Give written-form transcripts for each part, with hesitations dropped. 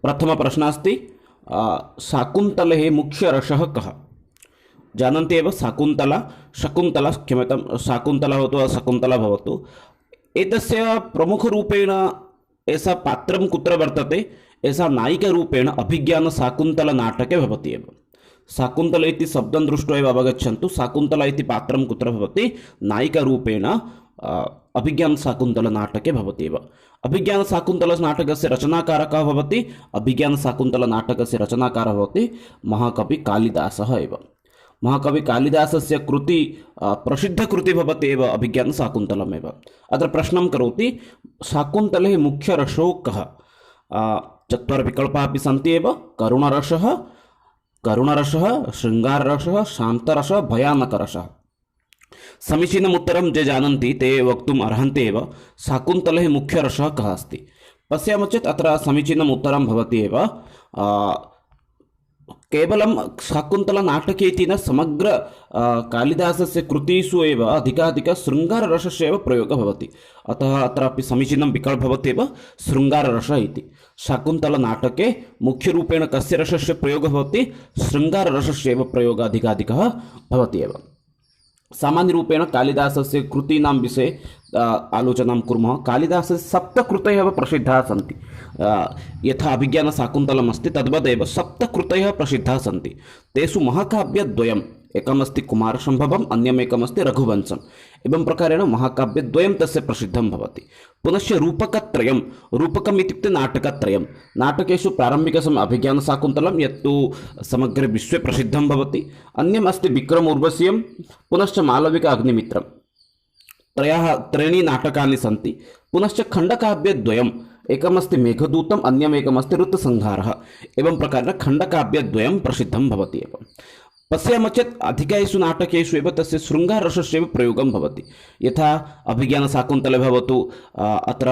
प्रथम प्रश्न अस्ति शाकुन्तले मुख्यरसः कः। जानन्ति एव शाकुन्तला शकुन्तला क्षम्यतां शाकुन्तला भवतु वा शकुन्तला भवतु एतस्य प्रमुखरूपेण एषा पात्रं कुत्र वर्तते। एषा नायिकारूपेण अभिज्ञानशाकुन्तलनाटके भवति एव। शाकुन्तल इति शब्दं दृष्ट्वा एव अवगच्छन्तु शाकुन्तला इति पात्रं कुत्र भवति नायिकारूपेण अभिज्ञानशाकुन्तलनाटके भवति एव। अभिज्ञानशाकुन्तलनाटकस्य रचनाकारः कः भवति। अभिज्ञानशाकुन्तलनाटकस्य रचनाकारः भवति महाकवि कालिदासः एव। महाकवि कालिदासस्य कृति प्रसिद्धकृति भवति एव अभिज्ञानशाकुन्तलमेव। अत्र प्रश्नं करोति शाकुन्तले मुख्यरसो कः। चत्वारः विकल्पाः अपि सन्ति एव। करुणरसः, करुणरसः, शृङ्गाररसः, शान्तरसः, भयानकरसः। समीचीनम् उत्तरं ये जानन्ति ते वक्तुम् अर्हन्ति एव। शाकुन्तले मुख्यरसः कः अस्ति। पश्यामः चेत् अत्र समीचीनम् उत्तरं भवति एव। केवलं शाकुन्तलनाटके इति न समग्र कालिदासस्य कृतिषु एव अधिकाधिक शृङ्गाररसस्य एव प्रयोगः भवति। अतः अत्रापि समीचीनं विकल्पः भवति एव शृङ्गाररसः इति। शाकुन्तलनाटके मुख्यरूपेण कस्य रसस्य प्रयोगः भवति। शृङ्गाररसस्य एव प्रयोगः अधिकाधिकः भवति एव। सामान्यरूपेण कालिदासस्य कृतीनां विषये आलोचनां कुर्मः। कालिदासस्य सप्तकृतयः एव प्रसिद्धाः सन्ति। यथा अभिज्ञानशाकुन्तलम् अस्ति तद्वदेव सप्तकृतयः प्रसिद्धाः सन्ति। तेषु महाकाव्यद्वयम् एकमस्ति कुमारसम्भवम् अन्यमेकमस्ति रघुवंशम्। एवं प्रकारेण महाकाव्यद्वयं तस्य प्रसिद्धं भवति। पुनश्च रूपकत्रयं। रूपकम् इत्युक्ते नाटकत्रयं। नाटकेषु प्रारम्भिकसमये अभिज्ञानशाकुन्तलं यत्तु समग्रे विश्वे प्रसिद्धं भवति। अन्यम् अस्ति विक्रमोर्वशीयं पुनश्च मालविका अग्निमित्रं। त्रीणि नाटकानि सन्ति। पुनश्च खण्डकाव्यद्वयम् एकमस्ति मेघदूतम् अन्यमेकमस्ति ऋतुसंहारः। एवं प्रकारेण खण्डकाव्यद्वयं प्रसिद्धं भवति एव। पश्यामः चेत् अधिकेषु नाटकेषु एव तस्य शृङ्गाररसस्य एव प्रयोगं भवति। यथा अभिज्ञानशाकुन्तले भवतु अत्र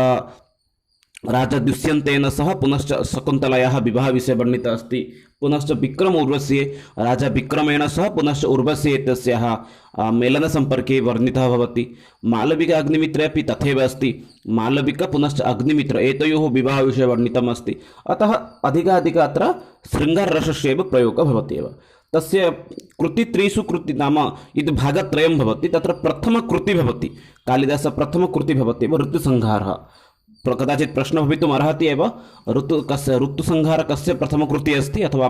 राजा दुष्यन्तेन सह पुनश्च शकुन्तलायाः विवाहविषये वर्णितः अस्ति। पुनश्च विक्रमोर्वशीये राजा विक्रमेण सह पुनश्च उर्वशी इत्यस्याः मेलनसम्पर्के वर्णितः भवति। मालविका अग्निमित्रे अपि तथैव अस्ति। मालविका पुनश्च अग्निमित्र एतयोः विवाहविषये वर्णितम् अस्ति। अतः अधिकाधिक अत्र शृङ्गाररसस्य एव प्रयोगः भवति एव। तस्य कृति त्रिषु कृति नाम यद् भागत्रयं भवति तत्र प्रथमकृति भवति। कालिदासः प्रथमकृति भवति एव ऋतुसंहारः। कदाचित् प्रश्नः भवितुम् अर्हति एव ऋतुसंहारः कस्य प्रथमकृतिः अस्ति अथवा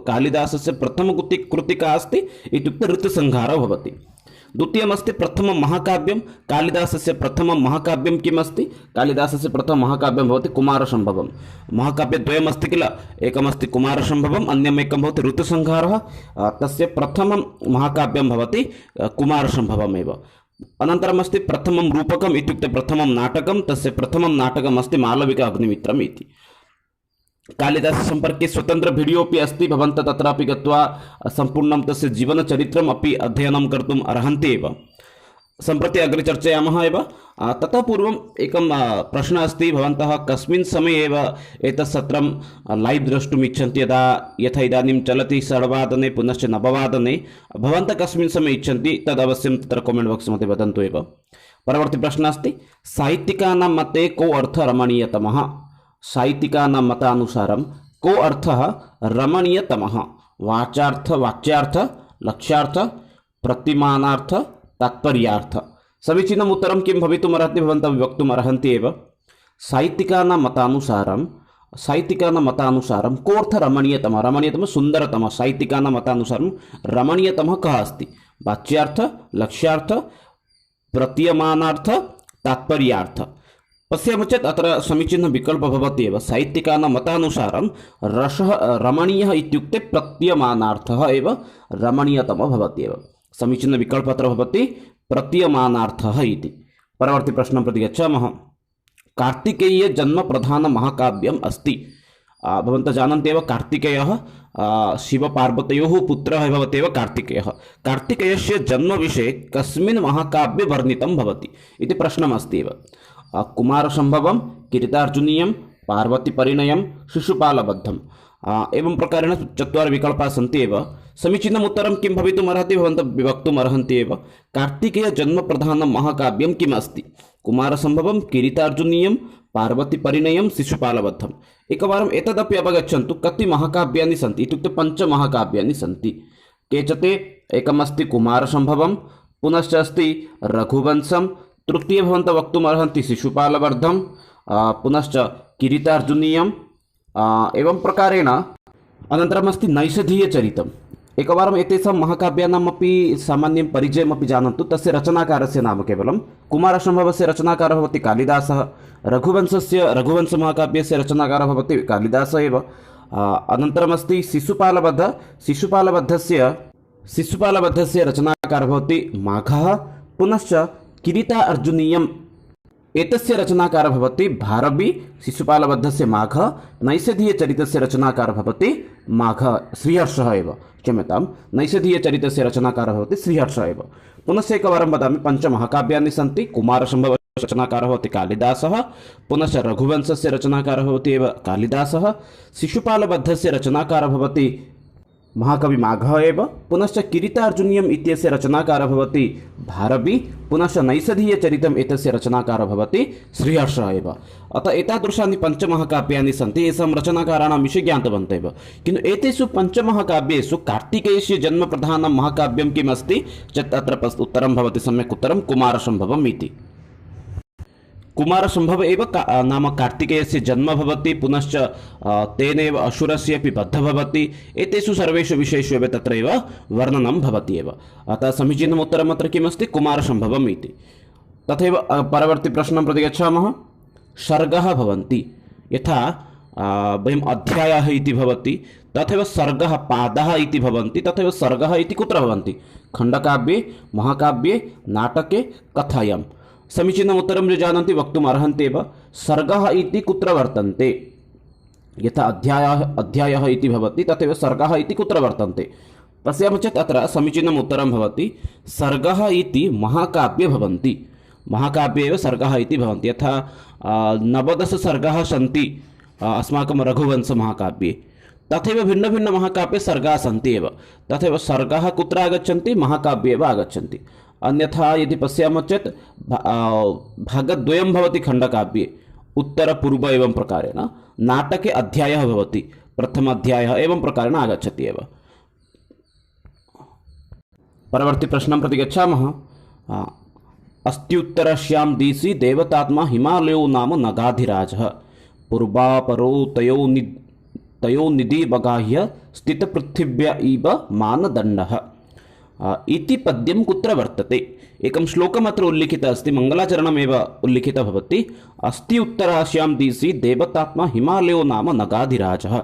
कालिदासस्य प्रथमकृति का अस्ति इत्युक्ते ऋतुसंहारः भवति। द्वितीयमस्ति प्रथमं महाकाव्यं। कालिदासस्य प्रथमं महाकाव्यं किम् अस्ति। कालिदासस्य प्रथमं महाकाव्यं भवति कुमारसम्भवं। महाकाव्यद्वयमस्ति किल एकमस्ति कुमारसम्भवम् अन्यमेकं भवति ऋतुसंहारः। तस्य प्रथमं महाकाव्यं भवति कुमारसम्भवमेव। अनन्तरमस्ति प्रथमं रूपकम् इत्युक्ते प्रथमं नाटकं। तस्य प्रथमं नाटकमस्ति मालविका अग्निमित्रम् इति। कालिदाससम्पर्के स्वतन्त्र वीडियो अपि अस्ति। भवन्तः तत्रापि गत्वा सम्पूर्णं तस्य जीवनचरित्रम् अपि अध्ययनं कर्तुम् अर्हन्ति एव। सम्प्रति अग्रे चर्चयामः एव। ततः पूर्वम् एकं प्रश्नः अस्ति। भवन्तः कस्मिन् समये एव एतत् सत्रं लैव् द्रष्टुम् इच्छन्ति। यथा इदानीं चलति 8:00 पुनश्च 9:00 भवन्तः कस्मिन् समये इच्छन्ति तदवश्यं तत्र कामेण्ट् बाक्स् मध्ये वदन्तु एव। परवर्ती प्रश्नः अस्ति साहित्यिकानां मते को अर्थः रमणीयतमः। साहित्यिकानां मतानुसारं को अर्थः रमणीयतमः। वाचार्थ वाच्यार्थ लक्ष्यार्थ प्रतिमानार्थ तात्पर्यार्थ। समीचीनम् उत्तरं किं भवितुम् अर्हति भवन्तः वक्तुम् अर्हन्ति एव। साहित्यिकानां मतानुसारं को अर्थः रमणीयतमः। रमणीयतमः सुन्दरतमः। साहित्यिकानां मतानुसारं रमणीयतमः कः अस्ति। वाच्यार्थ लक्ष्यार्थ प्रतीयमानार्थ तात्पर्यार्थ। पश्यामः चेत् अत्र समीचीनः विकल्पः भवति एव। साहित्यिकानां मतानुसारं रसः रमणीयः इत्युक्ते प्रतीयमानार्थः एव रमणीयतमः भवति एव। समीचीनः विकल्पः अत्र भवति प्रतीयमानार्थः इति। परवर्ती प्रश्नं प्रति गच्छामः। कार्तिकेय जन्मप्रधानं महाकाव्यम् अस्ति। भवन्तः जानन्ति एव कार्तिकेयः शिवपार्वतयोः पुत्रः भवति एव कार्तिकेयः। कार्तिकेयस्य जन्मविषये कस्मिन् महाकाव्ये वर्णितं भवति इति प्रश्नमस्ति एव। कुमारसम्भवं किरीटार्जुनीयं पार्वतीपरिणयं शिशुपालबद्धम्। एवं प्रकारेण चत्वारः विकल्पाः सन्ति एव। समीचीनम् उत्तरं किं भवितुम् अर्हति भवन्तः वक्तुम् अर्हन्ति एव। कार्तिकेय जन्मप्रधानं महाकाव्यं किम् अस्ति। कुमारसम्भवं किरीटार्जुनीयं पार्वतीपरिणयं शिशुपालवधम्। एकवारम् एतदपि अवगच्छन्तु कति महाकाव्यानि सन्ति इत्युक्ते पञ्चमहाकाव्यानि सन्ति। केचते एकमस्ति कुमारसम्भवं, पुनश्च अस्ति रघुवंशं, तृतीय भवन्तः वक्तुम् अर्हन्ति शिशुपालवर्धं, पुनश्च किरीटार्जुनीयम्, एवं प्रकारेण अनन्तरमस्ति नैषधीयचरितम्। एकवारम् एतेषां महाकाव्यानामपि सामान्यं परिचयमपि जानन्तु। तस्य रचनाकारस्य नाम केवलं कुमारसम्भवस्य रचनाकारः भवति कालिदासः, रघुवंशमहाकाव्यस्य रचनाकारः भवति कालिदासः एव। अनन्तरमस्ति शिशुपालवधस्य रचनाकारः भवति माघः, पुनश्च किरीटार्जुनीयम् एतस्य रचनाकारः भवति भारवी। शिशुपालवधस्य माघः, नैषधीयचरितस्य रचनाकारः भवति श्रीहर्षः एव, क्षम्यतां, नैषधीयचरितस्य रचनाकारः भवति श्रीहर्षः एव। पुनश्च एकवारं वदामि, पञ्चमहाकाव्यानि सन्ति। कुमारसम्भवस्य रचनाकारः भवति कालिदासः, पुनश्च रघुवंशस्य रचनाकारः भवति एव कालिदासः, शिशुपालवधस्य रचनाकारः भवति महाकवि माघः एव, पुनश्च किरीटार्जुनीयम् इत्यस्य रचनाकारः भवति भारवी, पुनश्च नैषधीयचरितम् एतस्य रचनाकारः भवति श्रीहर्षः एव। अतः एतादृशानि पञ्चमहाकाव्यानि सन्ति। येषां रचनाकाराणां विषये ज्ञातवन्तः एव। किन्तु एतेषु पञ्चमहाकाव्येषु कार्तिकेयस्य जन्मप्रधानं महाकाव्यं किमस्ति चेत् अत्र उत्तरं भवति सम्यक् उत्तरं कुमारसम्भवम् इति। कुमारसम्भव एव नाम कार्तिकेयस्य जन्म भवति, पुनश्च तेनैव असुरस्य अपि वधः भवति। एतेषु सर्वेषु विषयेषु एव तत्रैव वर्णनं भवति एव। अतः समीचीनम् उत्तरम् अत्र किमस्ति, कुमारसम्भवम् इति। तथैव परवर्ती प्रश्नं प्रति गच्छामः। सर्गः भवन्ति, यथा वयम् अध्यायः इति भवति, तथैव सर्गः पादः इति भवन्ति, तथैव सर्गः इति कुत्र भवन्ति, खण्डकाव्ये, महाकाव्ये, नाटके, कथायां। समीचीनम् उत्तरं ये जानन्ति वक्तुम् अर्हन्ति एव। सर्गः इति कुत्र वर्तन्ते, यथा अध्यायः इति भवति, तथैव सर्गः इति कुत्र वर्तन्ते पश्यामः चेत् अत्र समीचीनम् उत्तरं भवति सर्गः इति महाकाव्ये भवन्ति। महाकाव्ये एव सर्गः इति भवन्ति। यथा 19 सर्गाः सन्ति अस्माकं रघुवंशमहाकाव्ये, तथैव भिन्नभिन्नमहाकाव्ये सर्गाः सन्ति एव। तथैव सर्गाः कुत्र आगच्छन्ति, महाकाव्ये एव आगच्छन्ति। अन्यथा यदि पश्यामः चेत् भागद्वयं भवति खण्डकाव्ये, उत्तरपूर्व एवं प्रकारेण। नाटके अध्यायः भवति, प्रथम अध्यायः एवं प्रकारेण आगच्छति एव। परवर्ती प्रश्नं प्रति गच्छामः। अस्त्युत्तरस्यां दिशि देवतात्मा हिमालयो नाम नगाधिराजः, पूर्वापरो तयो निधि बगाह्य स्थितपृथिव्य इव मानदण्डः इति पद्यं कुत्र वर्तते। एकं श्लोकम् अत्र उल्लिखितः अस्ति, मङ्गलाचरणमेव उल्लिखितः भवति। अस्ति उत्तरास्यां दिशि देवतात्मा हिमालयो नाम नगाधिराजः,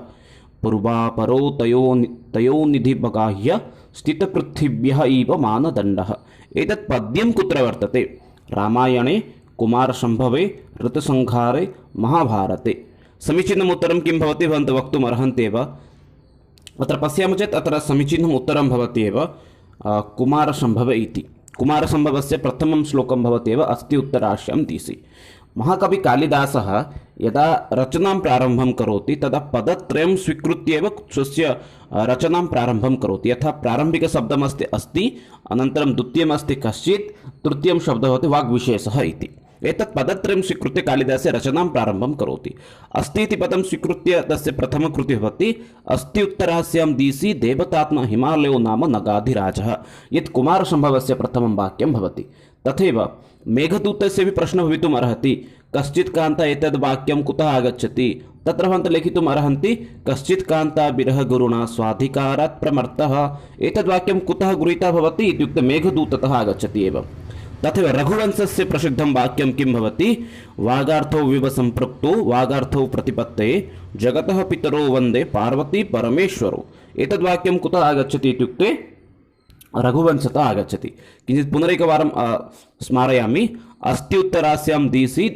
पूर्वापरो तयो निधि बगाह्य स्थितपृथिव्यः इव मानदण्डः। एतत् पद्यं कुत्र वर्तते, रामायणे, कुमारसम्भवे, ऋतुसंहारे, महाभारते। समीचीनम् उत्तरं किं भवति भवन्तः वक्तुम् अर्हन्ति एव। अत्र पश्यामः चेत् अत्र समीचीनम् उत्तरं भवति एव कुमारसम्भवे इति। कुमारसम्भवस्य प्रथमं श्लोकं भवति एव अस्ति उत्तरास्यां दिशि। महाकवि कालिदासः यदा रचनां प्रारम्भं करोति तदा पदत्रयं स्वीकृत्य एव स्वस्य रचनां प्रारम्भं करोति। यथा प्रारम्भिकशब्दमस्ति अस्ति, अनन्तरं द्वितीयमस्ति कश्चित्, तृतीयं शब्दः भवति वाग्विशेषः इति। एतत् पदत्रयं स्वीकृत्य कालिदासः रचनां प्रारम्भं करोति। अस्ति इति पदं स्वीकृत्य तस्य प्रथमकृतिः भवति अस्ति उत्तरास्यां दिशि देवतात्मा हिमालयो नाम नगाधिराजः, यत् कुमारसम्भवस्य प्रथमं वाक्यं भवति। तथैव मेघदूतस्य भी प्रश्नः भवितुम् अर्हति, कश्चित् कान्ता एतद् वाक्यं कुतः आगच्छति, तत्र भवन्तः लेखितुम् अर्हन्ति कश्चित् कान्ता विरहगुरुणा स्वाधिकारात् प्रमर्तः। एतद् वाक्यं कुतः गृहीतः भवति इत्युक्ते मेघदूततः आगच्छति एव। तथैव रघुवंशस्य प्रसिद्धं वाक्यं किं भवति, वागार्थौ विव सम्पृक्तो वागार्थौ प्रतिपत्तये जगतः पितरो वन्दे पार्वती परमेश्वरो। एतद् वाक्यं कुतः आगच्छति इत्युक्ते रघुवंशतः आगच्छति। किञ्चित् पुनरेकवारं स्मारयामि। अस्ति उत्तरास्यां दिशि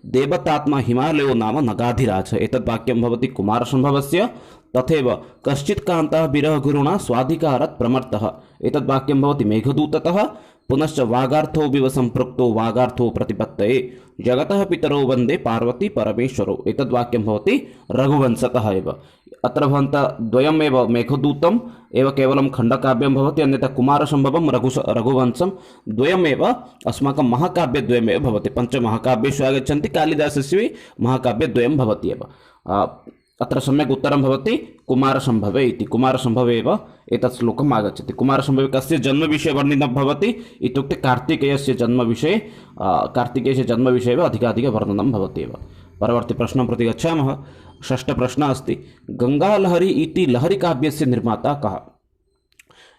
देवतात्मा हिमालयो नाम नगाधिराजः, एतद् वाक्यं भवति कुमारसम्भवस्य। तथैव कश्चित् कान्तः विरहगुरुणा स्वाधिकारात् प्रमर्तः, एतद् वाक्यं भवति मेघदूततः। पुनश्च वागार्थो विव सम्पृक्तो वागार्थो प्रतिपत्तये जगतः पितरो वन्दे पार्वती परमेश्वरो, एतद् वाक्यं भवति रघुवंशतः एव। अत्र भवन्तः द्वयमेव मेघदूतम् एव केवलं खण्डकाव्यं भवति, अन्यथा कुमारसम्भवं रघुवंशं द्वयमेव अस्माकं महाकाव्यद्वयमेव भवति। पञ्चमहाकाव्येषु आगच्छन्ति, कालिदासस्य महाकाव्यद्वयं भवति एव। अत्र सम्यक् उत्तरं भवति कुमारसम्भवे इति। कुमारसम्भवे एव एतत् श्लोकम् आगच्छति। कुमारसम्भवे कस्य जन्मविषये वर्णितं भवति इत्युक्ते कार्तिकेयस्य जन्मविषये, कार्तिकेयस्य जन्मविषये एव अधिकाधिकवर्णनं भवति एव। परवर्ती प्रश्नं प्रति गच्छामः। षष्ठप्रश्नः अस्ति, गङ्गालहरी इति लहरीकाव्यस्य निर्माता कः?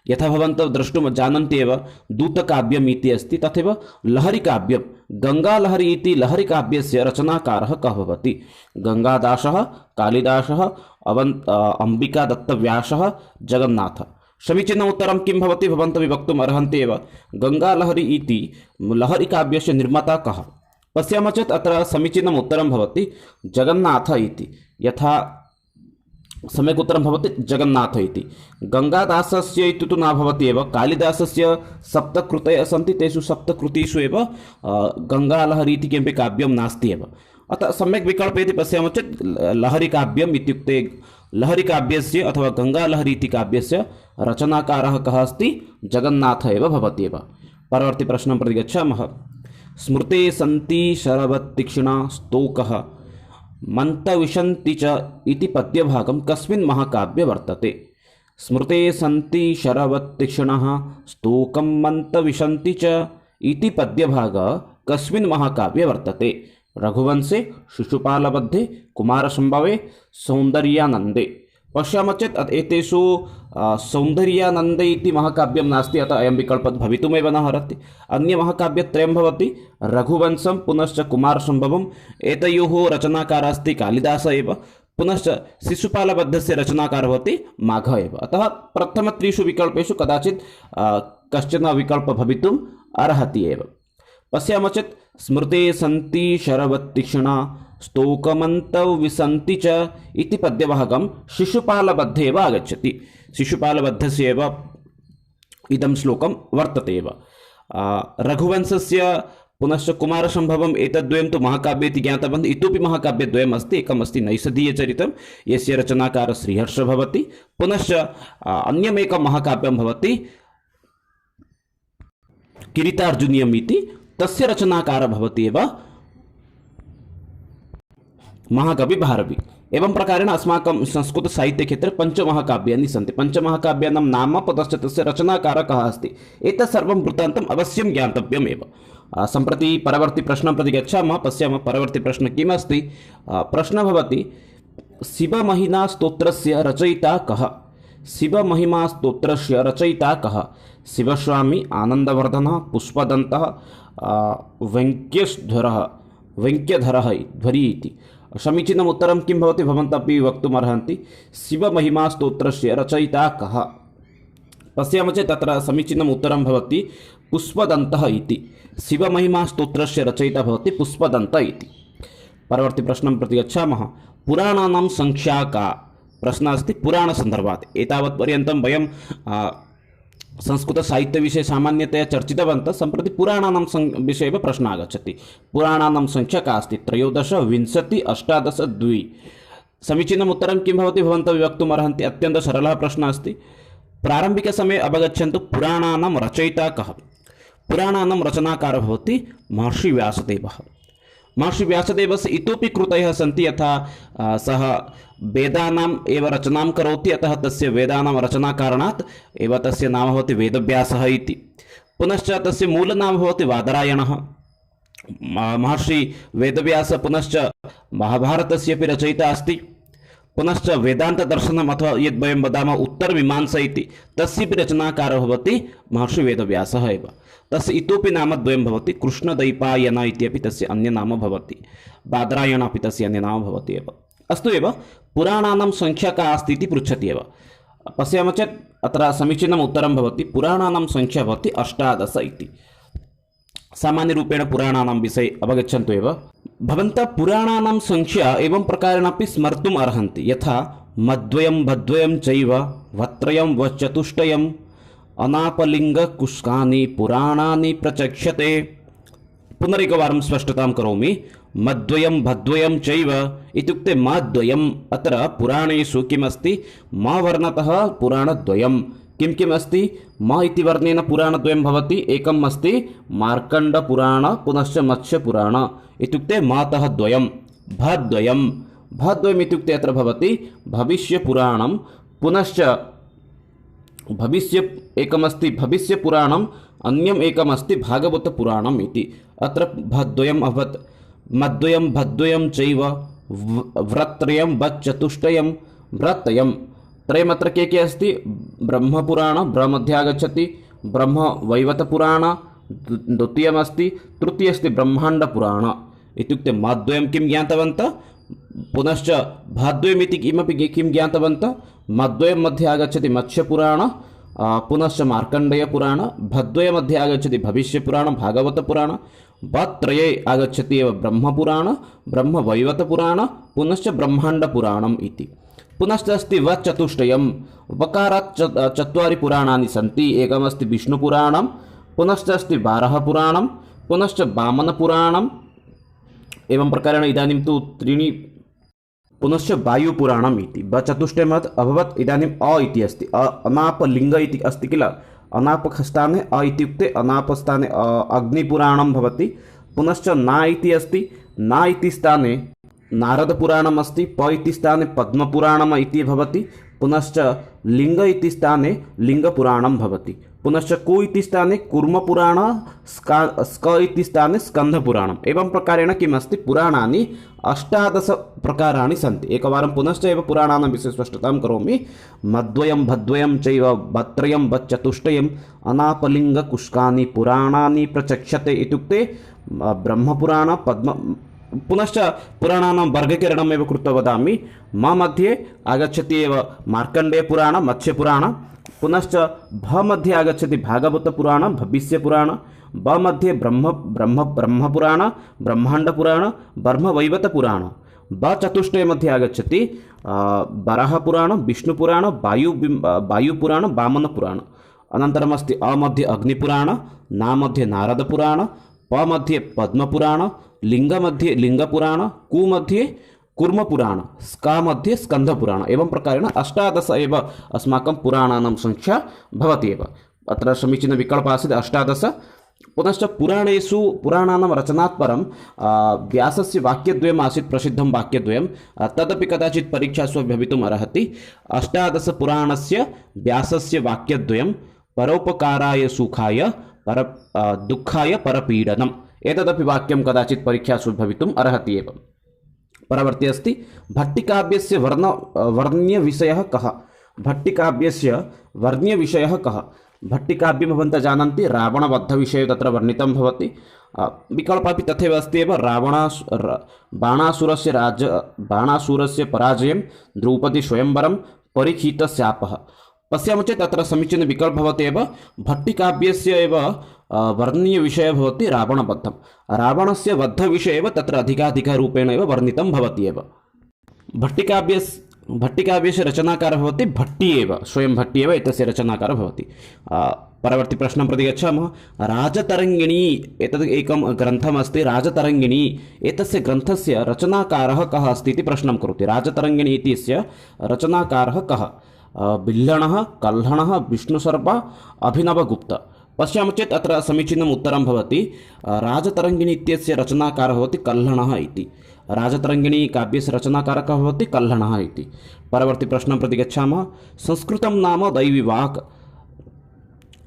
यथा भवन्तः द्रष्टुं जानन्ति एव, दूतकाव्यम् इति अस्ति, तथैव लहरीकाव्यं गङ्गालहरी इति लहरीकाव्यस्य रचनाकारः कः भवति? गङ्गादासः, कालिदासः, अम्बिकादत्तव्यासः, जगन्नाथः। समीचीनम् उत्तरं किं भवति भवन्तः वक्तुम् अर्हन्ति एव। गङ्गालहरी इति लहरीकाव्यस्य निर्माता कः? पश्यामः चेत् अत्र समीचीनम् उत्तरं भवति जगन्नाथ इति। यथा सम्यक् उत्तरं भवति जगन्नाथ इति। गङ्गादासस्य इति तु न भवति एव, कालिदासस्य सप्तकृतयः सन्ति, तेषु सप्तकृतिषु एव गङ्गालहरी इति किमपि काव्यं नास्ति एव। अतः सम्यक् विकल्पः इति पश्यामः चेत् लहरीकाव्यम् इत्युक्ते लहरीकाव्यस्य अथवा गङ्गालहरी इति काव्यस्य रचनाकारः कः अस्ति? जगन्नाथ एव भवति एव। परवर्ती प्रश्नं प्रति गच्छामः। स्मृते सन्ति शरवत्तीक्ष्णा स्तोकः मन्तविशन्ति च इति पद्यभागं कस्मिन् महाकाव्ये वर्तते? स्मृते सन्ति शरवत्तीक्ष्णः स्तोकं मन्तविशन्ति च इति पद्यभागः कस्मिन् महाकाव्ये वर्तते? रघुवंशे, शिशुपालवधे, कुमारसम्भवे, सौन्दर्यानन्दे। पश्यामः चेत् एतेषु सौन्दर्यानन्दे इति महाकाव्यं नास्ति, अतः अयं विकल्पः भवितुमेव न अर्हति। अन्यमहाकाव्यत्रयं भवति रघुवंशं पुनश्च कुमारसम्भवम्। एतयोः रचनाकारः अस्ति कालिदासः एव, पुनश्च शिशुपालवधस्य रचनाकारः भवति माघः एव। अतः प्रथमत्रिषु विकल्पेषु कदाचित् कश्चन विकल्पः भवितुम् अर्हति एव। पश्यामः चेत् स्मृते सन्ति शरवत्तीक्ष्णा स्तोकमन्तविशन्ति च इति पद्यभागं शिशुपालवधे एव आगच्छति। शिशुपालवधस्य एव इदं श्लोकं वर्तते एव। रघुवंशस्य पुनश्च कुमारसम्भवम् एतद्वयं तु महाकाव्ये इति ज्ञातवन्तः। इतोपि महाकाव्यद्वयम् अस्ति। एकम् अस्ति नैषधीयचरितं, यस्य रचनाकारः श्रीहर्षः भवति। पुनश्च अन्यमेकं महाकाव्यं भवति किरीटार्जुनीयम् इति, तस्य रचनाकारः भवति एव महाकवि भारवी। एवं प्रकारेण अस्माकं संस्कृतसाहित्यक्षेत्रे पञ्चमहाकाव्यानि सन्ति। पञ्चमहाकाव्यानां नाम पुनश्च तस्य रचनाकारः कः अस्ति, एतत् सर्वं वृत्तान्तम् अवश्यं ज्ञातव्यमेव। सम्प्रति परवर्ती प्रश्नं प्रति गच्छामः। पश्यामः परवर्ती प्रश्नः किम् अस्ति। प्रश्नः भवति शिवमहिमा स्तोत्रस्य रचयिता कः? शिवमहिमास्तोत्रस्य रचयिता कः? शिवस्वामी, आनन्दवर्धनः, पुष्पदन्तः, वेङ्क्यधरः ध्वरी इति। समीचीनम् उत्तरं किं भवति भवन्तः अपि वक्तुम् अर्हन्ति। शिवमहिमास्तोत्रस्य रचयिता कः? पश्यामः चेत् तत्र समीचीनम् उत्तरं भवति पुष्पदन्तः इति। शिवमहिमास्तोत्रस्य रचयिता भवति पुष्पदन्तः इति। परवर्ती प्रश्नं प्रति गच्छामः। पुराणानां संख्या का? प्रश्नः अस्ति पुराणसन्दर्भात्। एतावत्पर्यन्तं वयं संस्कृतसाहित्यविषये सामान्यतया चर्चितवन्तः। सम्प्रति पुराणानां विषये एव प्रश्नः आगच्छति। पुराणानां संख्या का अस्ति? 13, 20, 18, 2। समीचीनम् उत्तरं किं भवति भवन्तः वक्तुम् अर्हन्ति। अत्यन्तः सरलः प्रश्नः अस्ति। प्रारम्भिकसमये अवगच्छन्तु पुराणानां रचयिता कः? पुराणानां रचनाकारः भवति महर्षि व्यासदेवः। महर्षि व्यासदेवस्य इतोपि कृतयः सन्ति। यथा सः वेदानाम् एव रचनां करोति, अतः तस्य वेदानां रचनाकारणात् एव तस्य नाम भवति वेदव्यासः इति। पुनश्च तस्य मूलनाम भवति बादरायणः। महर्षि वेदव्यासः पुनश्च महाभारतस्य अपि रचयिता अस्ति। पुनश्च वेदान्तदर्शनम् अथवा यद् वयं वदामः उत्तरमीमांसा इति, तस्यापि रचनाकारः भवति महर्षि वेदव्यासः एव। तस्य इतोपि नामद्वयं भवति। कृष्णद्वैपायन इत्यपि तस्य अन्यनाम भवति। बादरायण अपि तस्य अन्यनाम भवति एव। अस्तु एव, पुराणानां संख्या का अस्ति इति पृच्छति एव। पश्यामः चेत् अत्र समीचीनम् उत्तरं भवति पुराणानां संख्या भवति 18 इति। सामान्यरूपेण पुराणानां विषये अवगच्छन्तु एव। भवन्तः पुराणानां संख्या एवं प्रकारेणापि स्मर्तुम् अर्हन्ति। यथा मद्वयं भद्वयं चैव भत्रयं वचतुष्टयम् अनापलिङ्गकुष्कानि पुराणानि प्रचक्ष्यते। पुनरेकवारं स्पष्टतां करोमि। मद्वयं भद्वयं चैव इत्युक्ते माद्वयम् अत्र पुराणेषु किमस्ति मा वर्णतः पुराणद्वयं किं किम् अस्ति मा इति वर्णेन पुराणद्वयं भवति एकम् अस्ति मार्कण्डपुराण पुनश्च मत्स्यपुराण इत्युक्ते मातः द्वयं भद्वयं भद्वयम् इत्युक्ते अत्र भवति भविष्यपुराणं पुनश्च भविष्य एकमस्ति भविष्यपुराणम् अन्यम् एकमस्ति भागवतपुराणम् इति अत्र भद्वयम् अभवत् मद्वयं भद्वयं चैव व्रत्रयं वच्चतुष्टयं व्रतयं त्रयमत्र के अस्ति ब्रह्मपुराण ब्रह्मध्ये आगच्छति ब्रह्मवैवर्तपुराण द्वितीयमस्ति तृतीय अस्ति ब्रह्माण्डपुराण इत्युक्ते मद्वयं किं ज्ञातवन्तः पुनश्च भाद्वयमिति किमपि किं ज्ञातवन्तः मद्वयं मध्ये आगच्छति मत्स्यपुराण पुनश्च मार्कण्डेयपुराण भद्वय मध्ये आगच्छति भविष्यपुराण भागवतपुराण वत्रये आगच्छति एव ब्रह्मपुराण ब्रह्मवैवर्तपुराण पुनश्च ब्रह्माण्डपुराणम् इति पुनश्च अस्ति वच्चतुष्टयं वकारात् चत्वारि पुराणानि सन्ति एकमस्ति विष्णुपुराणं पुनश्च अस्ति वाराहपुराणं पुनश्च वामनपुराणम् एवं प्रकारेण इदानीं तु त्रीणि पुनश्च वायुपुराणम् इति चतुष्टयम् अभवत् इदानीम् अ इति अस्ति अनापलिङ्ग इति अस्ति किल अनापस्थाने अ इत्युक्ते अनापस्थाने अग्निपुराणं भवति पुनश्च ना इति अस्ति ना इति स्थाने नारदपुराणम् अस्ति प इति स्थाने पद्मपुराणम् इति भवति पुनश्च लिङ्ग इति स्थाने लिङ्गपुराणं भवति पुनश्च कु इति स्थाने कूर्मपुराण स्क इति स्थाने स्कन्धपुराणम् एवं प्रकारेण किमस्ति पुराणानि 18 प्रकाराणि सन्ति एकवारं पुनश्च एव पुराणानां विषये स्पष्टतां करोमि मद्वयं भद्वयं चैव वत्रयं वच्चतुष्टयम् अनापलिङ्गकुष्कानि पुराणानि प्रचक्षते इत्युक्ते ब्रह्मपुराण पद्म पुनश्च पुराणानां वर्गीकरणम् एव कृत्वा वदामि मा मध्ये आगच्छति एव मार्कण्डेयपुराण मत्स्यपुराण पुनश्च भ मध्ये आगच्छति भागवतपुराण भविष्यपुराण ब मध्ये ब्रह्मपुराण ब्रह्माण्डपुराण ब्रह्मवैवर्तपुराण ब चतुष्टय मध्ये आगच्छति वराहपुराण विष्णुपुराण वायुपुराण वामनपुराण अनन्तरम् अस्ति अ मध्ये अग्निपुराण ना मध्ये नारदपुराण प मध्ये पद्मपुराण लिङ्ग मध्ये लिङ्गपुराण कु मध्ये कूर्मपुराण स्का मध्ये स्कन्धपुराण एवं प्रकारेण 18 एव अस्माकं पुराणानां संख्या भवति एव अत्र समीचीनविकल्पः आसीत् 18 पुनश्च पुराणेषु पुराणानां रचनात् परं व्यासस्य वाक्यद्वयम् आसीत् प्रसिद्धं वाक्यद्वयं तदपि कदाचित् परीक्षासु भवितुम् अर्हति 18 पुराणस्य व्यासस्य वाक्यद्वयं परोपकाराय सुखाय दुःखाय परपीडनम् एतदपि वाक्यं कदाचित् परीक्षासु भवितुम् अर्हति एव परवर्ती अस्ति भट्टिकाव्यस्य वर्ण्यविषयः कः भट्टिकाव्यस्य वर्ण्यविषयः कः भट्टिकाव्यं भवन्तः जानन्ति रावणवधविषये तत्र वर्णितं भवति विकल्पः तथैव अस्ति एव बाणासुरस्य पराजयं द्रौपदी स्वयंवरं परीक्षितशापः पश्यामः चेत् तत्र समीचीनविकल्पः भवति एव भट्टिकाव्यस्य एव वर्णनीयविषयः भवति रावणवधं रावणस्य वधविषये एव तत्र अधिकाधिकरूपेण एव वर्णितं भवति एव भट्टिकाव्यस्य रचनाकारः भवति भट्टी एव स्वयं भट्टी एव एतस्य रचनाकारः भवति परवर्ती प्रश्नं प्रति गच्छामः राजतरङ्गिणी एतद् एकं ग्रन्थमस्ति राजतरङ्गिणी एतस्य ग्रन्थस्य रचनाकारः कः अस्ति इति प्रश्नं करोति राजतरङ्गिणी इत्यस्य रचनाकारः कः बिल्हणः कल्हणः विष्णुशर्मा अभिनवगुप्त पश्यामः चेत् अत्र समीचीनम् उत्तरं भवति राजतरङ्गिणी इत्यस्य रचनाकारः भवति कल्हणः इति राजतरङ्गिणी काव्यस्य रचनाकारकः भवति कल्हणः इति परवर्ती प्रश्नं प्रति गच्छामः संस्कृतं नाम दैवीवाक्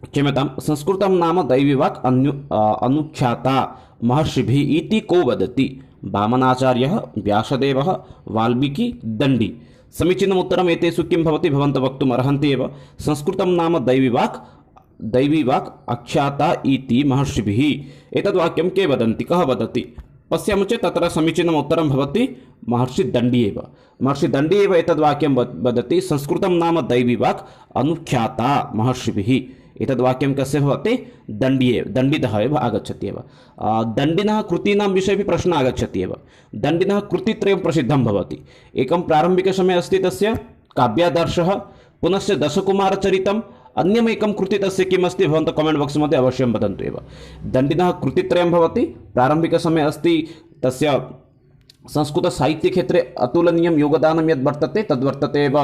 क्षम्यतां संस्कृतं नाम दैवीवाक् अनुख्याता महर्षिभिः इति को वदति वामनाचार्यः व्यासदेवः वाल्मीकि दण्डी समीचीनम् उत्तरम् एतेषु किं भवति भवन्तः वक्तुम् अर्हन्ति एव संस्कृतं नाम दैवीवाक् आख्याता इति महर्षिभिः एतद् वाक्यं के वदन्ति कः वदति पश्यामः चेत् तत्र समीचीनम् उत्तरं भवति महर्षिदण्डी एव एतद् वाक्यं वदति संस्कृतं नाम दैवीवाक् अनुख्याता महर्षिभिः एतद् वाक्यं कस्य भवति दण्डितः एव आगच्छति एव दण्डिनः कृतीनां विषये अपि प्रश्नः आगच्छति एव दण्डिनः कृतित्रयं प्रसिद्धं भवति एकं प्रारम्भिकसमये अस्ति तस्य काव्यादर्शः पुनश्च दशकुमारचरितम् अन्यमेकं कृति तस्य किमस्ति भवन्तः कमेण्ट् बाक्स् मध्ये अवश्यं वदन्तु एव दण्डिनः कृतित्रयं भवति प्रारम्भिकसमये अस्ति तस्य संस्कृतसाहित्यक्षेत्रे अतुलनीयं योगदानं यद् वर्तते तद्वर्तते एव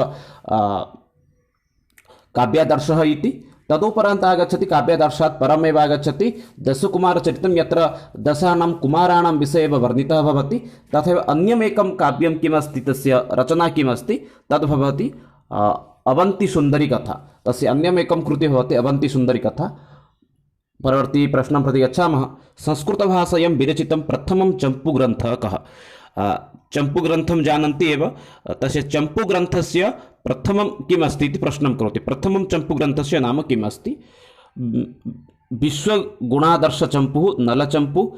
काव्यादर्शः इति। तदुपरान्त आगच्छति काव्यादर्शात् परमेव आगच्छति दशकुमारचरितं, यत्र दशानां कुमाराणां विषये एव वर्णितः भवति। तथैव अन्यमेकं काव्यं किमस्ति, तस्य रचना किमस्ति, तद् भवति अवन्तिसुन्दरी कथा। तस्य अन्यमेकं कृतिः भवति अवन्तिसुन्दरी कथा। परवर्ती प्रश्नं प्रति गच्छामः। संस्कृतभाषायां विरचितं प्रथमं चम्पूग्रन्थः कः? चम्पूग्रन्थं जानन्ति एव। तस्य चम्पूग्रन्थस्य प्रथमं किम् अस्ति इति प्रश्नं करोति। प्रथमं चम्पूग्रन्थस्य नाम किम् अस्ति? विश्वगुणादर्शचम्पुः, नलचम्पू,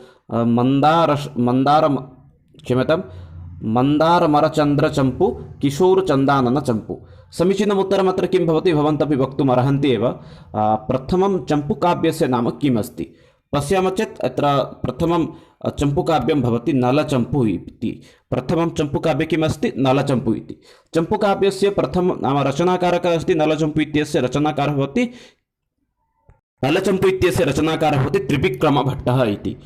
मन्दारमरचन्द्रचम्पू, किशोरचन्दाननचम्पू। समीचीनम् उत्तरम् अत्र किं भवति, भवन्तः वक्तुम् अर्हन्ति एव। प्रथमं चम्पूकाव्यस्य नाम किम् अस्ति? पश्यामः चेत् अत्र प्रथमं चम्पूकाव्यं भवति नलचम्पू इति। प्रथमं चम्पूकाव्ये किम् अस्ति? नलचम्पू इति। चम्पूकाव्यस्य प्रथमं नाम रचनाकारकः अस्ति नलचम्पू इत्यस्य रचनाकारः भवति नलचम्पू इत्यस्य रचनाकारः भवति त्रिविक्रमभट्टः इति।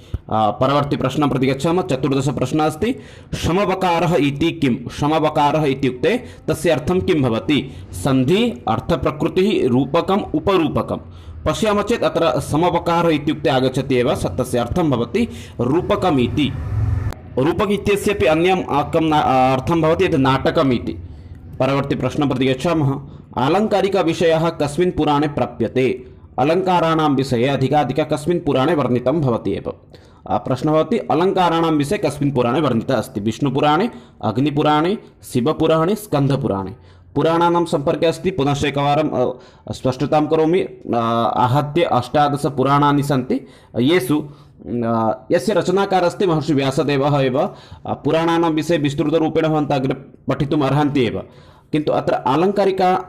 परवर्ती प्रश्नं प्रति गच्छामः। 14 प्रश्नः अस्ति। समवकारः इति किं? समवकारः इत्युक्ते तस्य अर्थं किं भवति? सन्धि, अर्थप्रकृतिः, रूपकम्, उपरूपकम्। पश्यामः चेत् अत्र समवकारः इत्युक्ते आगच्छति एव, तस्य अर्थं भवति रूपकम् इति। रूपक इत्यस्यपि अन्यम् अर्थं भवति यत् नाटकम् इति। परवर्ती प्रश्नं प्रति गच्छामः। आलङ्कारिकविषयः कस्मिन् पुराणे प्राप्यते? अलङ्काराणां विषये अधिकाधिकं कस्मिन् पुराणे वर्णितं भवति एव। प्रश्नः भवति अलङ्काराणां विषये कस्मिन् पुराणे वर्णितः अस्ति? विष्णुपुराणे, अग्निपुराणे, शिवपुराणे, स्कन्दपुराणे। पुराणानां सम्पर्के अस्ति, पुनश्च एकवारं स्पष्टतां करोमि। आहत्य 18 पुराणानि सन्ति, येषु यस्य रचनाकारः अस्ति महर्षि व्यासदेवः एव। पुराणानां विषये विस्तृतरूपेण भवन्तः अग्रे पठितुम् अर्हन्ति एव। किन्तु अत्र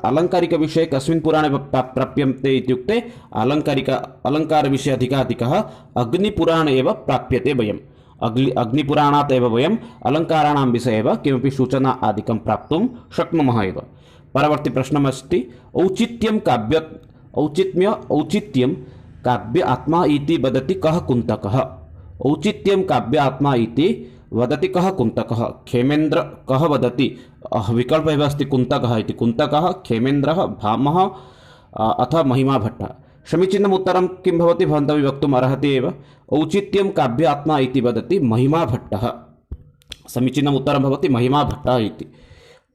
अलङ्कारिकविषये कस्मिन् पुराणे प्राप्यन्ते इत्युक्ते अलङ्कारविषये अधिकाधिकः अग्निपुराणे एव प्राप्यते। वयम् अग्निपुराणात् एव वयम् अलङ्काराणां विषये एव किमपि सूचना आदिकं प्राप्तुं शक्नुमः एव। परवर्ती प्रश्नमस्ति। औचित्यं काव्य आत्मा इति वदति कः कुन्तकः? औचित्यं काव्य आत्मा इति वदति कः कुन्तकः? खेमेन्द्र कः वदति? विकल्पः एव अस्ति कुन्तकः इति। कुन्तकः, खेमेन्द्रः, भामः अथवा महिमाभट्टः। समीचीनम् उत्तरं किं भवति, भवन्तः वक्तुम् अर्हति एव। औचित्यं काव्य आत्मा इति वदति महिमाभट्टः। समीचीनम् उत्तरं भवति महिमाभट्टः इति।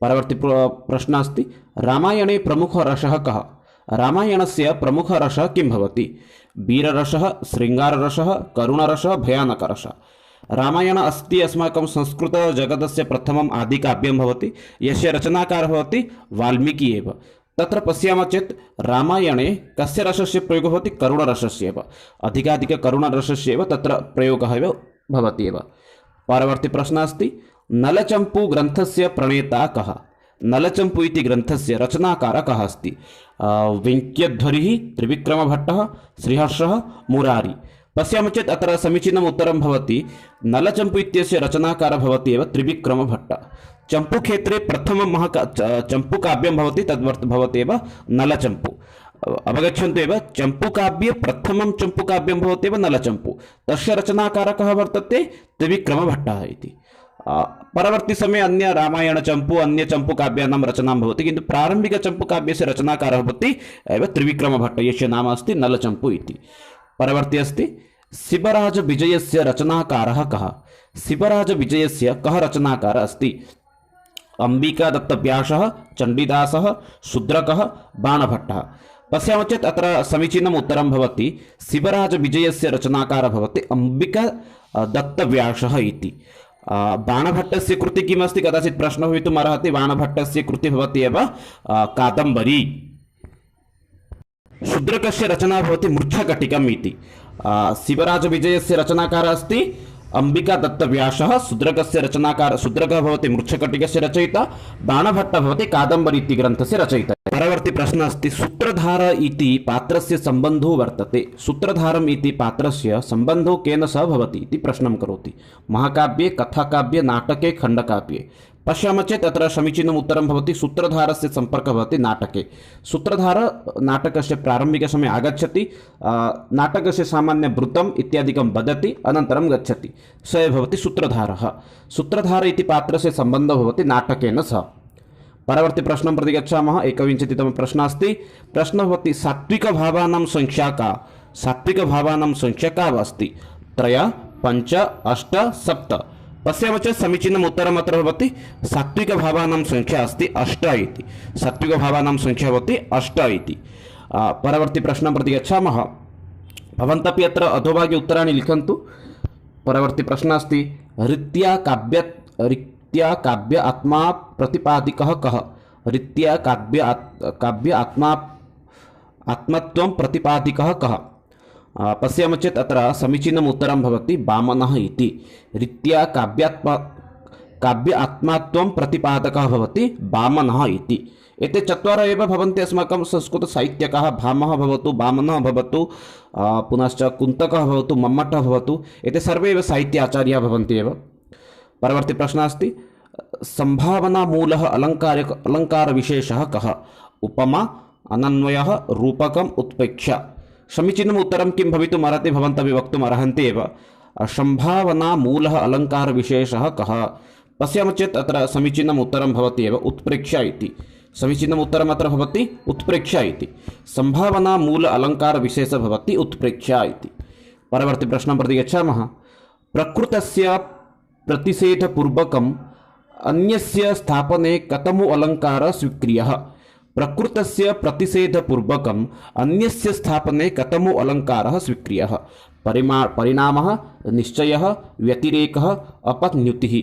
परवर्ती प्रश्नः अस्ति। रामायणे प्रमुखरसः कः? रामायणस्य प्रमुखरसः किं भवति? वीररसः, शृङ्गाररसः, करुणरसः, भयानकरसः। रामायण अस्ति अस्माकं संस्कृतजगतस्य प्रथमम् आदिकाव्यं भवति, यस्य रचनाकारः भवति वाल्मीकि एव। तत्र पश्यामः चेत् रामायणे कस्य रसस्य प्रयोगः भवति? करुणरसस्य एव। अधिकाधिककरुणरसस्य एव तत्र प्रयोगः एव भवति एव। परवर्ती प्रश्नः अस्ति। नलचम्पू ग्रन्थस्य प्रणेता कः? नलचम्पू इति ग्रन्थस्य रचनाकारः कः अस्ति? वेङ्कटध्वरिः, त्रिविक्रमभट्टः, श्रीहर्षः, मुरारी। पश्यामः चेत् अत्र समीचीनम् उत्तरं भवति नलचम्पू इत्यस्य रचनाकारः भवति एव त्रिविक्रमभट्टः। चम्पूक्षेत्रे प्रथमं चम्पूकाव्यं भवति, तद्वर्थ भवति एव नलचम्पू। अवगच्छन्तु एव, चम्पूकाव्ये प्रथमं चम्पूकाव्यं भवति एव नलचम्पू। तस्य रचनाकारः कः वर्तते? त्रिविक्रमभट्टः इति। परवर्ती समये अन्य रामायणचम्पू, अन्य चम्पूकाव्यानां रचनां भवति, किन्तु प्रारम्भिकचम्पूकाव्यस्य रचनाकारः भवति एव त्रिविक्रमभट्टः, यस्य नाम अस्ति नलचम्पू इति। परवर्ती अस्ति। शिवराजविजयस्य रचनाकारः कः? शिवराजविजयस्य कः रचनाकारः अस्ति? अम्बिकादत्तव्यासः, चण्डीदासः, शूद्रकः, बाणभट्टः। पश्यामः चेत् अत्र समीचीनम् उत्तरं भवति शिवराजविजयस्य रचनाकारः भवति अम्बिकादत्तव्यासः इति। बाणभट्टस्य कृति किमस्ति? कदाचित् प्रश्नः भवितुम् अर्हति। बाणभट्टस्य कृति भवति एव कादम्बरी। शूद्रकस्य रचना भवति मृच्छकटिकम् इति। शिवराजविजयस्य रचनाकारः अस्ति अम्बिकादत्तव्यासः, शूद्रकस्य शूद्रकः भवति मृच्छकटिकस्य रचयिता, बाणभट्टः भवति कादम्बरी इति ग्रन्थस्य रचयिता। परवर्ती प्रश्नः अस्ति। सूत्रधार इति पात्रस्य सम्बन्धो वर्तते। सूत्रधारम् इति पात्रस्य सम्बन्धो केन सह भवति इति प्रश्नं करोति। महाकाव्ये, कथाकाव्ये, नाटके, खण्डकाव्ये। पश्यामः चेत् अत्र समीचीनम् उत्तरं भवति सूत्रधारस्य सम्पर्कः भवति नाटके। सूत्रधार नाटकस्य प्रारम्भिकसमये आगच्छति, नाटकस्य सामान्यवृत्तम् इत्यादिकं वदति, अनन्तरं गच्छति, स एव भवति सूत्रधारः। सूत्रधार इति पात्रस्य सम्बन्धः भवति नाटकेन सह। परवर्ती प्रश्नं प्रति गच्छामः। 21तमः प्रश्नः अस्ति। प्रश्नः भवति सात्विकभावानां संख्या का? सात्विकभावानां संख्या का अस्ति? 3, 5, 8, 7। पश्यामः चेत् समीचीनम् उत्तरम् अत्र भवति सात्विकभावानां संख्या अस्ति 8 इति। सात्विकभावानां संख्या भवति 8 इति। परवर्ती प्रश्नं प्रति गच्छामः। भवन्तः अत्र अधोभागे उत्तराणि लिखन्तु। परवर्ती प्रश्नः अस्ति रीत्या काव्य आत्मा प्रतिपादिकः कः? रीत्या काव्य आत्मत्वं प्रतिपादिकः कः? पश्यामः चेत् अत्र समीचीनम् उत्तरं भवति वामनः इति। रीत्या काव्य आत्मत्वं प्रतिपादकः भवति वामनः इति। एते चत्वारः एव भवन्ति अस्माकं संस्कृतसाहित्यकाः। भामः भवतु, वामनः भवतु, पुनश्च कुन्तकः भवतु, मम्मटः भवतु, एते सर्वे एव साहित्य आचार्याः भवन्ति एव। परवर्ती प्रश्नः अस्ति सम्भावनामूलः अलङ्कारविशेषः कः? उपमा, अनन्वयः, रूपकम्, उत्प्रेक्षा। समीचीनम् उत्तरं किं भवितुम् अर्हति भवन्तः वक्तुम् अर्हन्ति एव। सम्भावनामूलः अलङ्कारविशेषः कः? पश्यामः चेत् अत्र समीचीनम् उत्तरं भवति एव उत्प्रेक्षा इति। समीचीनम् उत्तरम् अत्र भवति उत्प्रेक्षा इति। सम्भावनामूल अलङ्कारविशेषः भवति उत्प्रेक्षा इति। परवर्ती प्रश्नं प्रति गच्छामः। प्रकृतस्य प्रतिषेधपूर्वकम् अन्यस्य स्थापने कथमो अलङ्कारः स्वीक्रियः? प्रकृतस्य प्रतिषेधपूर्वकम् अन्यस्य स्थापने कथमो अलङ्कारः स्वीक्रियः? परिणामः, निश्चयः, व्यतिरेकः, अपत्न्युतिः।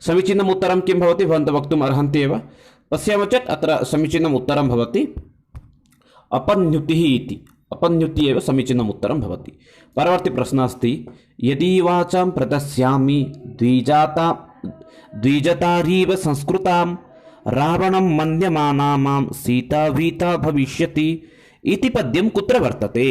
समीचीनम् उत्तरं किं भवति भवन्तः वक्तुम् अर्हन्ति एव। पश्यामः चेत् अत्र समीचीनम् उत्तरं भवति अपन्युतिः इति। अपन्युतिः एव समीचीनम् उत्तरं भवति। परवर्ती प्रश्नः अस्ति यदि वाचां प्रदस्यामि द्विजतारीव संस्कृतां रावणं मन्यमाना मां सीता भीता भविष्यति इति पद्यं कुत्र वर्तते?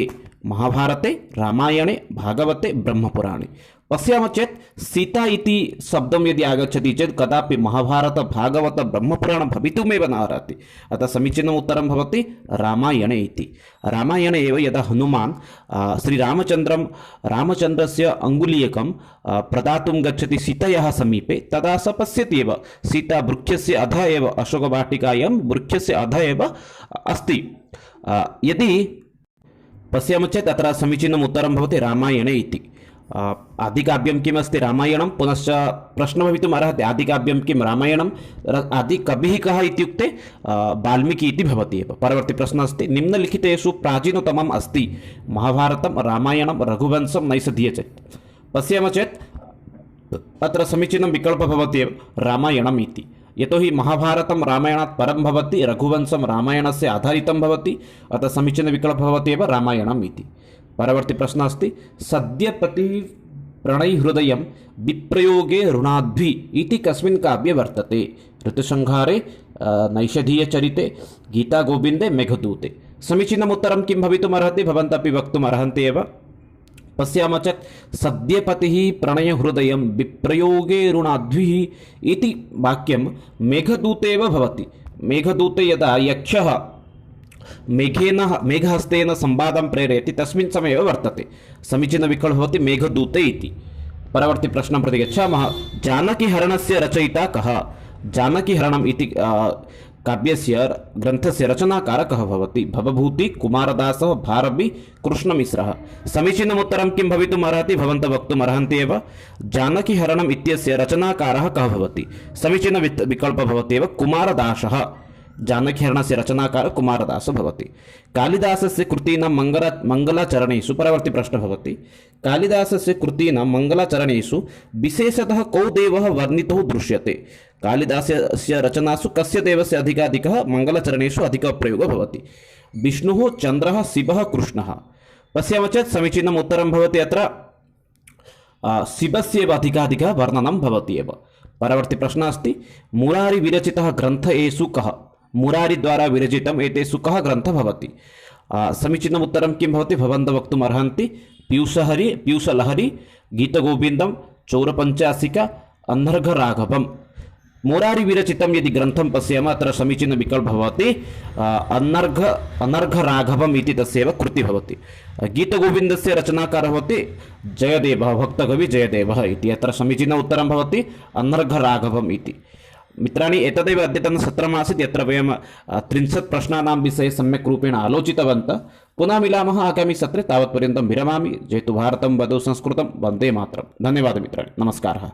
महाभारते, रामायणे, भागवते, ब्रह्मपुराणे। पश्यामः चेत् सीता इति शब्दं यदि आगच्छति चेत् कदापि महाभारत, भागवत, ब्रह्मपुराण भवितुमेव न अर्हति। अतः समीचीनम् उत्तरं भवति रामायणे इति। रामायणे एव यदा हनुमान् रामचन्द्रस्य अङ्गुलीयकं प्रदातुं गच्छति सीतायाः समीपे, तदा स पश्यति एव सीता वृक्षस्य अधः एव, अशोकवाटिकायां वृक्षस्य अधः एव अस्ति। यदि पश्यामः चेत् अत्र समीचीनम् उत्तरं भवति रामायणे इति। आदिकाव्यं किमस्ति? रामायणं। पुनश्च प्रश्नः भवितुम् अर्हति आदिकाव्यं किं? रामायणम्। आदिकविः कः इत्युक्ते वाल्मीकि इति भवति एव। परवर्ती प्रश्नः अस्ति निम्नलिखितेषु प्राचीनतमम् अस्ति महाभारतं, रामायणं, रघुवंशं, नैषधीयचरितं। पश्यामः चेत् अत्र समीचीनं विकल्पः भवति एव रामायणम् इति। यतोहि महाभारतं रामायणात् परं भवति, रघुवंशं रामायणस्य आधारितं भवति, अतः समीचीनविकल्पः भवति एव रामायणम् इति। परवर्ती प्रश्नः अस्ति सद्यपति प्रणयहृदयं विप्रयोगे ऋणाद्भिः इति कस्मिन् काव्ये वर्तते? ऋतुसंहारे, नैषधीयचरिते, गीतागोविन्दे, मेघदूते। समीचीनम् उत्तरं किं भवितुम् अर्हति भवन्तः अपि वक्तुम् अर्हन्ति एव। पश्यामः चेत् सद्यपतिः प्रणयहृदयं विप्रयोगे ऋणाद्भिः इति वाक्यं मेघदूते एव भवति। मेघदूते यदा यक्षः मेघहस्तेन संवादं प्रेरयति तस्मिन् समये एव वर्तते। समीचीनविकल्पः भवति मेघदूते इति। परवर्ती प्रश्नं प्रति गच्छामः। जानकीहरणस्य रचयिता कः? जानकीहरणम् इति काव्यस्य ग्रन्थस्य रचनाकारः कः भवति? भवभूति, कुमारदासः, भारवी, कृष्णमिश्रः। समीचीनम् उत्तरं किं भवितुम् अर्हति भवन्तः वक्तुम् अर्हन्ति एव। जानकीहरणम् इत्यस्य रचनाकारः कः भवति? समीचीनविकल्पः भवति एव कुमारदासः। जानकीहरणस्य रचनाकारः कुमारदासः भवति। कालिदासस्य कृतीनां मङ्गलाचरणेषु परवर्ती प्रश्नः भवति कालिदासस्य कृतीनां मङ्गलाचरणेषु विशेषतः कौ देवः वर्णितः दृश्यते? कालिदासस्य रचनासु कस्य देवस्य अधिकाधिकः मङ्गलाचरणेषु अधिकः प्रयोगः भवति? विष्णुः, चन्द्रः, शिवः, कृष्णः। पश्यामः चेत् समीचीनम् उत्तरं भवति अत्र शिवस्य एव अधिकाधिकः वर्णनं भवति एव। परवर्ती प्रश्नः अस्ति मुरारी विरचितः ग्रन्थः एषु कः? मुरारी द्वारा विरचितम् एतेषु कः ग्रन्थः भवति? समीचीनम् उत्तरं किं भवति भवन्तः वक्तुम् अर्हन्ति। पीयूषलहरी, गीतगोविन्दं, चौरपञ्चासिका, अन्नर्घराघवम्। मुरारिविरचितं यदि ग्रन्थं पश्यामः अत्र समीचीनविकल्पः भवति अनर्घराघवम् इति तस्यैव कृतिः भवति। गीतगोविन्दस्य रचनाकारः भवति जयदेवः, भक्तकवि जयदेवः इति। अत्र समीचीनम् उत्तरं भवति अनर्घराघवम् इति। मित्राणि, एतदेव अद्यतनसत्रमासीत् यत्र वयं 30 प्रश्नानां विषये सम्यक् रूपेण आलोचितवन्तः। पुनः मिलामः आगामि सत्रे, तावत्पर्यन्तं विरमामि। जयतु भारतं, वदतु संस्कृतं, वन्दे मातरम्। धन्यवादः मित्राणि, नमस्कारः।